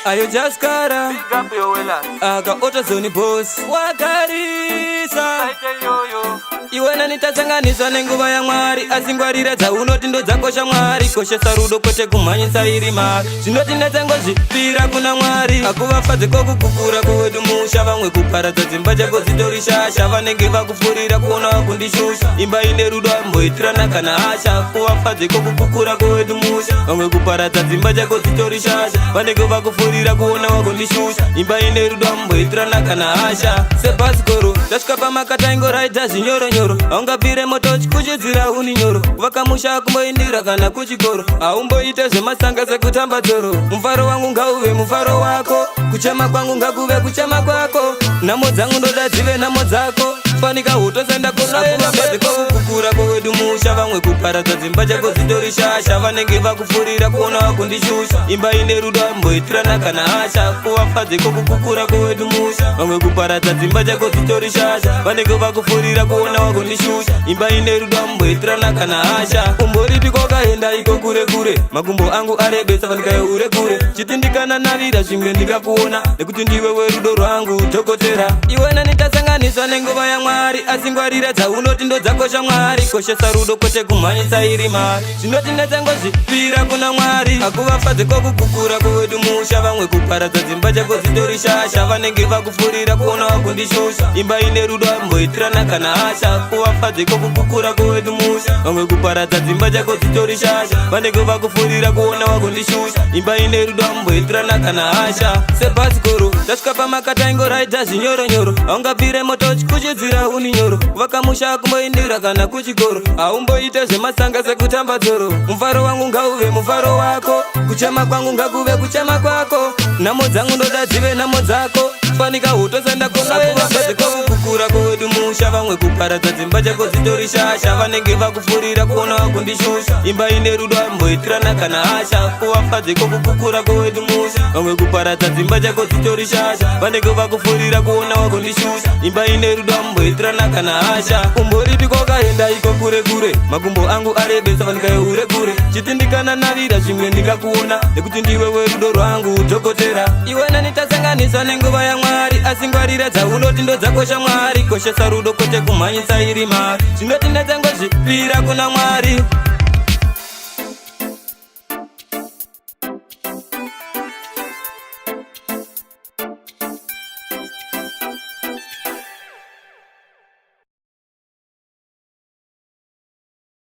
Are you just gotta Pick up your wheelers. aga AutoZone boss wagarisa iwe nanitazanganiswa nenguva yaMwari asi ngwarira dzaunoti ndo dzakosha Mwari koshesa rudo kwete kumhanyisa iri mari zvinoti ndetsangozvipira kuna Mwari akuvafadze kokukukura kwedu musha vamwe kuparadza dzimba chako dzitori shasha vanenge vakupfurira kuona vakundishusha imba ine rudo amboitirana kana hasha kuvafadze kokukukura kwedu musha vamwe kuparadza dzimba chako dzitori shasha vanenge vakupfurira kuona vakundishusha imba ine rudo amboitirana kana hasha sebhasikoro tasvika pamakata ingoraidza zvinyoronyoro haungabvire moto uchikuchidzira uni nyoro vakamusha kumboindira kana kuchikoro haumboite zvemasanga sekutamba dzoro mufaro wangu ngauve mufaro wako kuchema kwangu ngakuve kuchema kwako nhamo dzangu ndoda dzive nhamo dzako fanika hutosenda kunakuvabaze kokukukura kwedu musha vamwe kuparadza dzimba chako dzitori shasha vanenge vakupfurira kuona vakundishusha imba ine rudo amboitirana kana hasha kuvafadze kokukukura kwedu musha vamwe kuparadza dzimba chako dzitori shasha vanenge vakupfurira kuona vakundishusha imba ine rudo amboitirana kana hasha umboripi kwakaenda iko kure kure makumbo angu arebesa vanikayo ure kure chitindikana navira zvimwe ndikakuona nekuti ndiwe werudo rwangu dhokotera iwe nanitasanganiswa nenguva yaMwari asi ngwarira dzaunoti ndo dzakosha Mwari koshesa rudo kwete kumhanyisa iri mari zvinoti ndetsangozvipira kuna Mwari akuvafadze kokukukura kwedu musha vamwe kuparadza dzimba chako dzitori shasha vanenge vakupfurira kuona vakundishusha imba ine rudo amboitirana kana hasha kuvafadze kokukukura kwedu musha vamwe kuparadza dzimba chako dzitori shasha vanenge vakupfurira kuona vakundishusha imba ine rudo amboitirana kana hasha sebhasikoro tasvika pamakata ingoraidza zvinyoronyoro haungabvire moto uchikuchidzira uni nyoro vakamusha kumboindira kana kuchikoro haumboite zvemasanga sekutamba dzoro mufaro wangu ngauve mufaro wako kuchema kwangu ngakuve kuchema kwako nhamo dzangu ndoda dzive nhamo dzako fanika hutosenda kunakuvabaze kokukukura kwedu musha vamwe kuparadza dzimba chako dzitori shasha vanenge vakupfurira kuona vakundishusha imba ine rudo amboitirana kana hasha kuvafadze kokukukura kwedu musha vamwe kuparadza dzimba chako dzitori shasha vanenge vakupfurira kuona vakundishusha imba ine rudo amboitirana kana hasha umboripi kwakaenda iko kure kure makumbo angu arebesa vanikayo ure kure chitindikana navira zvimwe ndikakuona nekuti ndiwe werudo rwangu dhokotera iwe nanitasanganiswa nenguva yaMwari asi ngwarira dzaunoti ndo dzakosha Mwari koshesa rudo kwete kumhanyisa iri mari zvinoti ndetsangozvipira kuna Mwari